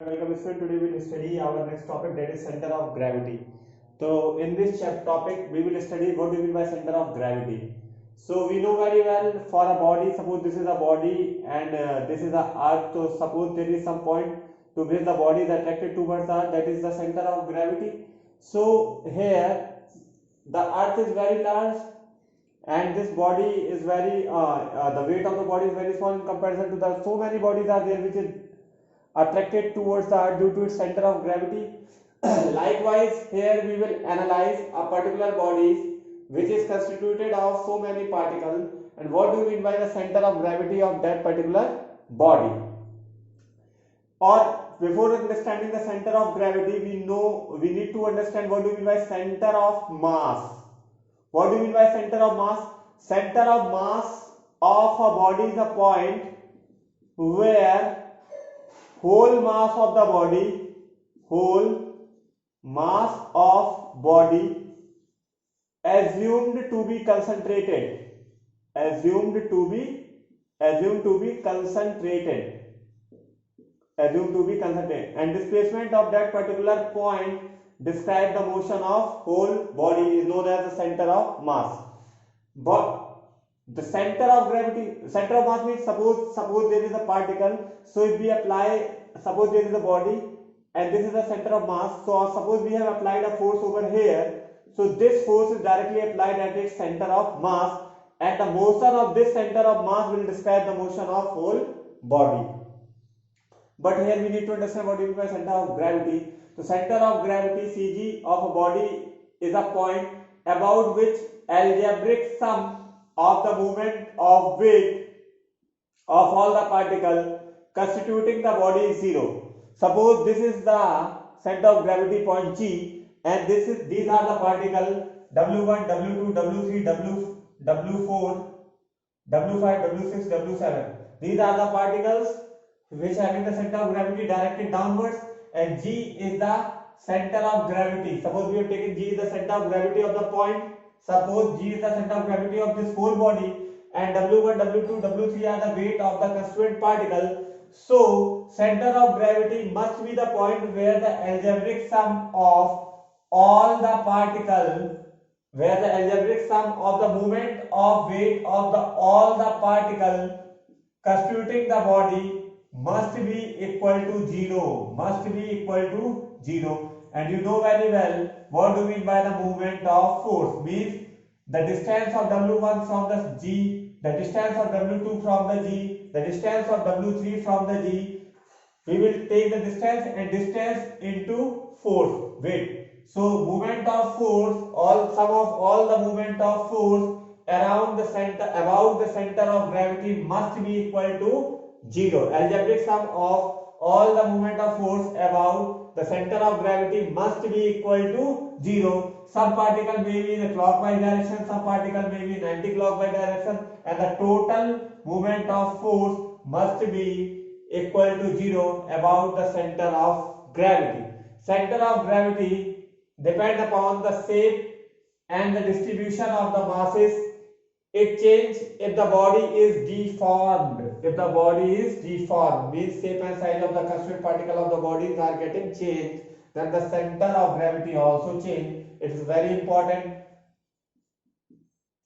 Welcome student. Today we will study our next topic, that is center of gravity. So in this topic we will study what do we mean by center of gravity. So we know very well, for a body, suppose this is a body and this is a earth. So suppose there is some point to which the body is attracted towards earth, that is the center of gravity. So here the earth is very large and this body is the weight of the body is very small in comparison to the so many bodies are there which is attracted towards the earth due to its center of gravity. Likewise, here we will analyze a particular body which is constituted of so many particles, and what do you mean by the center of gravity of that particular body. Or before understanding the center of gravity, we need to understand what do you mean by center of mass. What do you mean by center of mass? Center of mass of a body is a point where whole mass of the body, whole mass of body assumed to be concentrated, assumed to be concentrated, and displacement of that particular point describe the motion of whole body is known as the center of mass. But the center of gravity, center of mass means suppose there is a particle. So if we apply, suppose there is a body and this is the center of mass. So suppose we have applied a force over here. So this force is directly applied at its center of mass, and the motion of this center of mass will describe the motion of whole body. But here we need to understand what is by center of gravity. The center of gravity CG of a body is a point about which algebraic sum of the moment of weight of all the particles constituting the body is 0. Suppose this is the center of gravity point G, and these are the particles W1, W2, W3, W4, W5, W6, W7. These are the particles which having the center of gravity directed downwards, and G is the center of gravity. Suppose we have taken G is the center of gravity of the point. Suppose G is the center of gravity of this whole body, and W1, W2, W3 are the weight of the constituent particle. So center of gravity must be the point where the algebraic sum of all the particle, where the algebraic sum of the moment of weight of the all the particle constituting the body must be equal to 0, and you know very well what do we mean by the movement of force. Means the distance of W1 from the G, the distance of W2 from the G, the distance of W3 from the G. We will take the distance and distance into force, weight. So movement of force, all sum of all the movement of force around the center, about the center of gravity must be equal to 0. Algebraic sum of all the movement of force about the center of gravity must be equal to 0. Some particle may be in a clockwise direction, some particle may be in anti-clockwise direction, and the total movement of force must be equal to 0 about the center of gravity. Center of gravity depend upon the shape and the distribution of the masses. It changes if the body is deformed. If the body is deformed, means shape and size of the constituent particle of the bodies are getting changed, then the center of gravity also change. It is very important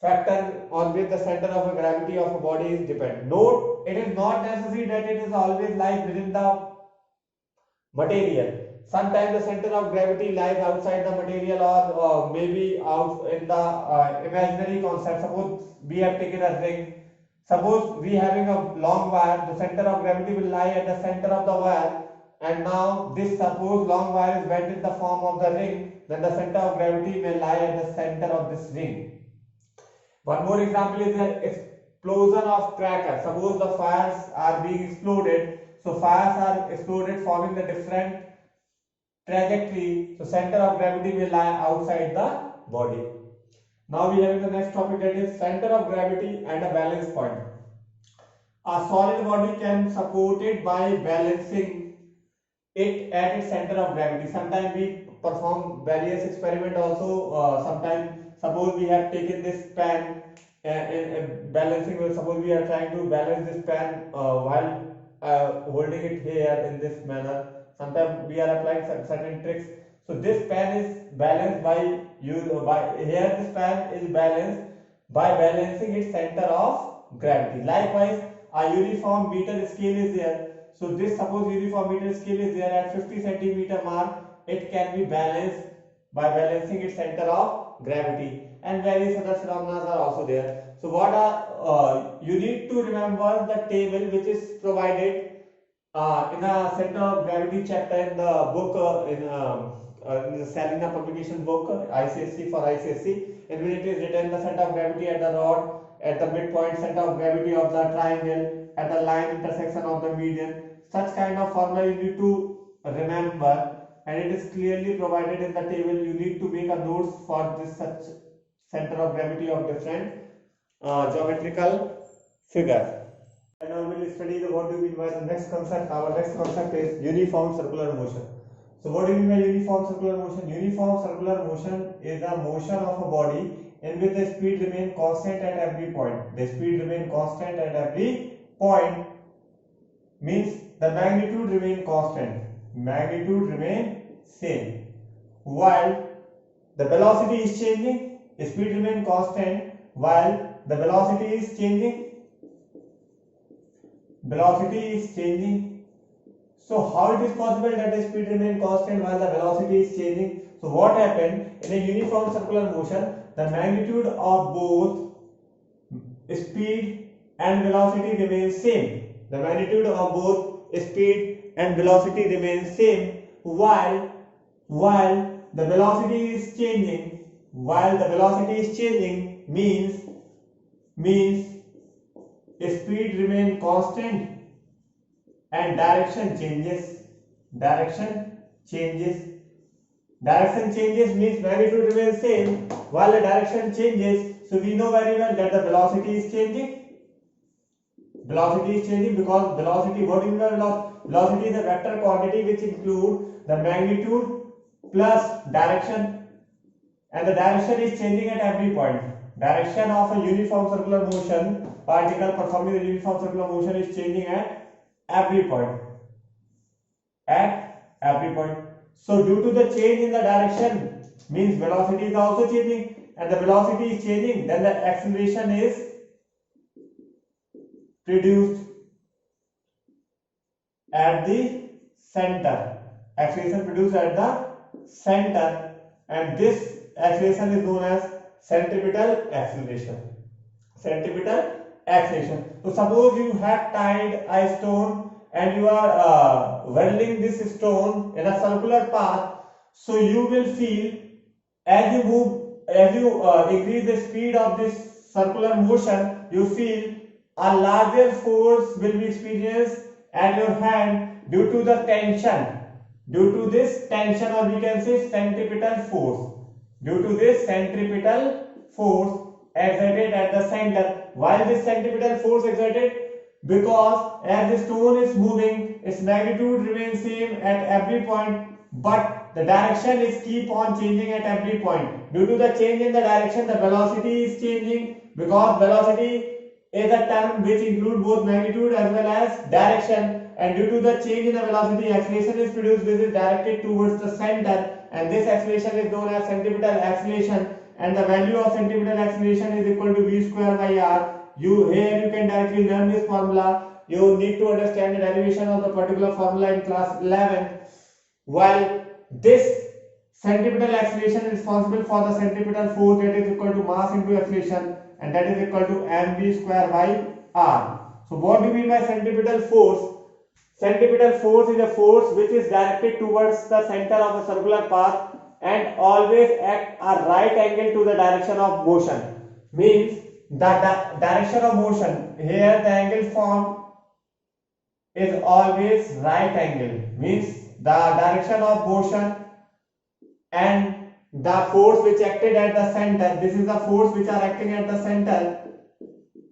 factor on which the center of gravity of a body is depend. Note, it is not necessary that it is always lies within the material. Sometimes the center of gravity lies outside the material, or maybe out in the imaginary concept. Suppose we have taken a ring. Suppose we having a long wire, the center of gravity will lie at the center of the wire, and now this suppose long wire is bent in the form of the ring, then the center of gravity may lie at the center of this ring. One more example is the explosion of crackers. Suppose the fires are being exploded, so fires are exploded forming the different trajectory, so center of gravity will lie outside the body. Now we have the next topic, that is center of gravity and a balance point. A solid body can support it by balancing it at its center of gravity. Sometimes we perform various experiment also. Sometimes suppose we have taken this pen and balancing, suppose we are trying to balance this pen while holding it here in this manner. Sometimes we are applying certain tricks. So this pen is balanced by here this pen is balanced by balancing its center of gravity. Likewise, a uniform meter scale is there. So this suppose uniform meter scale is there at 50 centimeter mark. It can be balanced by balancing its center of gravity, and various other phenomena are also there. So what are you need to remember the table which is provided in the center of gravity chapter in the book in the Salina publication book ICSC for ICSC, in which it is written the center of gravity at the rod at the midpoint, center of gravity of the triangle at the line intersection of the median. Such kind of formula you need to remember, and it is clearly provided in the table. You need to make a notes for this such center of gravity of different geometrical figures. And now we will study what do you mean by the next concept. Our next concept is uniform circular motion. So what do you mean by uniform circular motion? Uniform circular motion is the motion of a body in which the speed remains constant at every point. The speed remains constant at every point means the magnitude remain constant. Magnitude remain same. While the velocity is changing, speed remain constant while the velocity is changing. Velocity is changing. So how it is possible that the speed remain constant while the velocity is changing? So what happened in a uniform circular motion? The magnitude of both speed and velocity remains same. The magnitude of both speed and velocity remains same while the velocity is changing. While the velocity is changing means speed remain constant and direction changes. Direction changes means magnitude remains same while the direction changes. So we know very well that the velocity is changing. Velocity is changing because velocity, what is velocity? Velocity is a vector quantity which include the magnitude plus direction, and the direction is changing at every point. Direction of a uniform circular motion particle performing the uniform circular motion is changing at every point. At every point. So due to the change in the direction means velocity is also changing, and the velocity is changing, then the acceleration is produced at the center. Acceleration produced at the center, and this acceleration is known as centripetal acceleration. Centripetal acceleration. So suppose you have tied a stone and you are whirling this stone in a circular path, so you will feel as you move, as you increase the speed of this circular motion, you feel a larger force will be experienced at your hand due to the tension. Due to this tension, or we can say centripetal force. Due to this centripetal force exerted at the center. Why this centripetal force exerted? Because as the stone is moving, its magnitude remains same at every point, but the direction is keep on changing at every point. Due to the change in the direction, the velocity is changing, because velocity is a term which includes both magnitude as well as direction, and due to the change in the velocity, acceleration is produced which is directed towards the center, and this acceleration is known as centripetal acceleration, and the value of centripetal acceleration is equal to v square by r. Here you can directly learn this formula. You need to understand the derivation of the particular formula in class 11. While this centripetal acceleration is responsible for the centripetal force, that is equal to mass into acceleration, and that is equal to mv square by r. So what do you mean by centripetal force? Centripetal force is a force which is directed towards the center of a circular path and always at a right angle to the direction of motion. Means the direction of motion, here the angle formed is always right angle. Means the direction of motion and the force which acted at the center, this is the force which are acting at the center,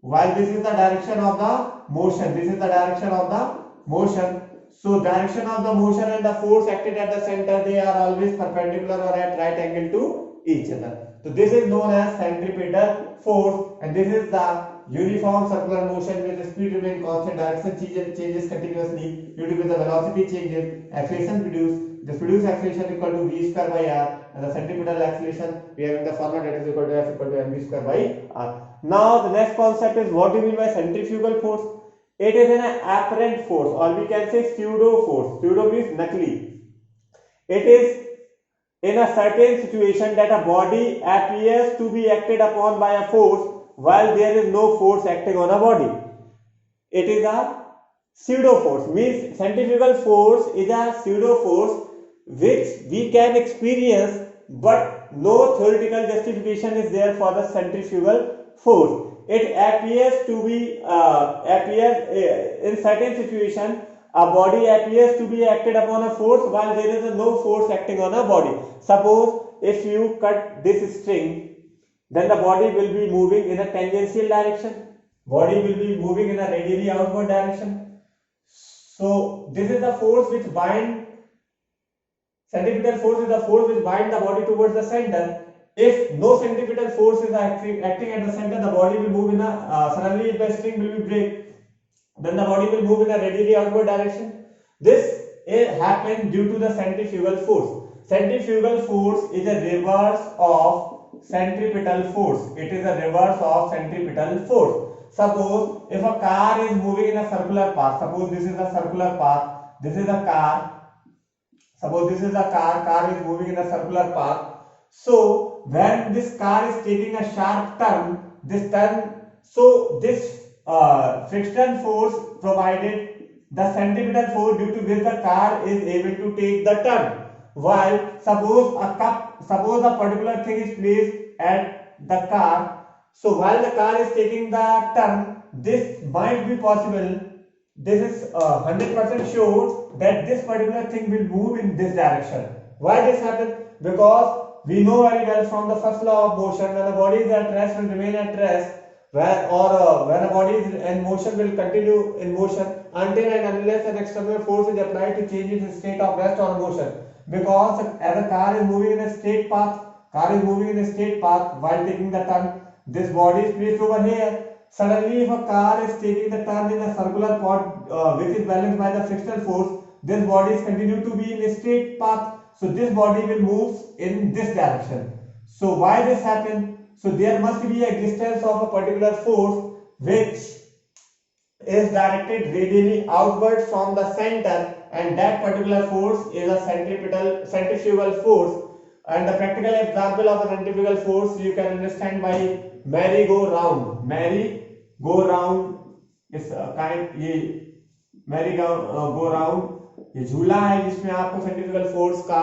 while this is the direction of the motion. This is the direction of the motion. So direction of the motion and the force acted at the center, they are always perpendicular or at right angle to each other. So this is known as centripetal force, and this is the uniform circular motion with the speed remain constant, direction changes continuously due to the velocity changes, acceleration produced, the produced acceleration equal to v square by r, and the centripetal acceleration we have in the formula that is equal to F equal to mv square by r. Now the next concept is what do you mean by centrifugal force? It is an apparent force, or we can say pseudo force. Pseudo means nakli. It is in a certain situation that a body appears to be acted upon by a force while there is no force acting on a body. It is a pseudo force, means centrifugal force is a pseudo force which we can experience, but no theoretical justification is there for the centrifugal force. It appears to be in certain situation a body appears to be acted upon a force while there is no force acting on a body. Suppose if you cut this string, then the body will be moving in a tangential direction. Body will be moving in a radially outward direction. So this is the force which bind, centripetal force is the force which bind the body towards the center. If no centripetal force is acting at the center, the body will move in a suddenly if the string will be break, then the body will move in a radially outward direction. This happens due to the centrifugal force. Centrifugal force is a reverse of centripetal force. It is a reverse of centripetal force. Suppose if a car is moving in a circular path, suppose this is a circular path, this is a car, suppose this is a car is moving in a circular path. So when this car is taking a sharp turn, so this friction force provided the centripetal force due to which the car is able to take the turn. While suppose a particular thing is placed at the car, so while the car is taking the turn, this might be possible. This is 100% sure that this particular thing will move in this direction. Why this happens? Because we know very well from the first law of motion, when a body is at rest will remain at rest, when a body is in motion will continue in motion until and unless an external force is applied to change its state of rest or motion. Because as a car is moving in a straight path, while taking the turn, this body is placed over here. Suddenly, if a car is taking the turn in a circular path which is balanced by the frictional force, this body is continued to be in a straight path. So this body will move in this direction. So why this happens? So there must be a distance of a particular force which is directed radially outward from the center, and that particular force is a centrifugal force. And the practical example of a centrifugal force you can understand by merry-go-round. Merry-go-round is ये merry-go-round ये झूला है जिसमें आपको centrifugal force का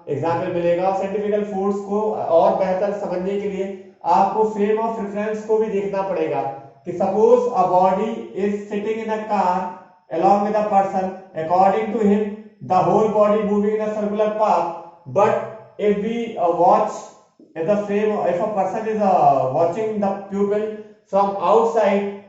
example मिलेगा। और centrifugal force को और बेहतर समझने के लिए आपको फ्रेम ऑफ रेफरेंस को भी देखना पड़ेगा कि suppose a body is sitting in a car along with a person, according to him the whole body moving in a circular path, but if we watch if the frame, if a person is watching the pupil from outside,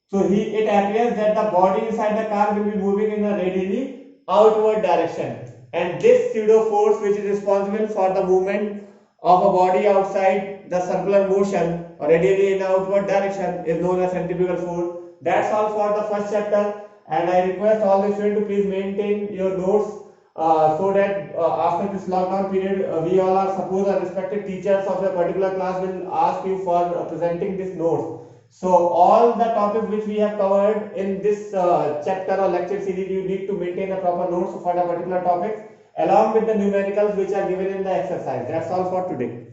so it appears that the body inside the car will be moving in a radially outward direction, and this pseudo force which is responsible for the movement of a body outside the circular motion or radially in outward direction is known as centrifugal force. That's all for the first chapter, and I request all the students to please maintain your notes so that after this lockdown period we all are supposed our respected teachers of a particular class will ask you for presenting this notes. So all the topics which we have covered in this chapter or lecture series, you need to maintain a proper notes for the particular topic along with the numericals which are given in the exercise. That's all for today.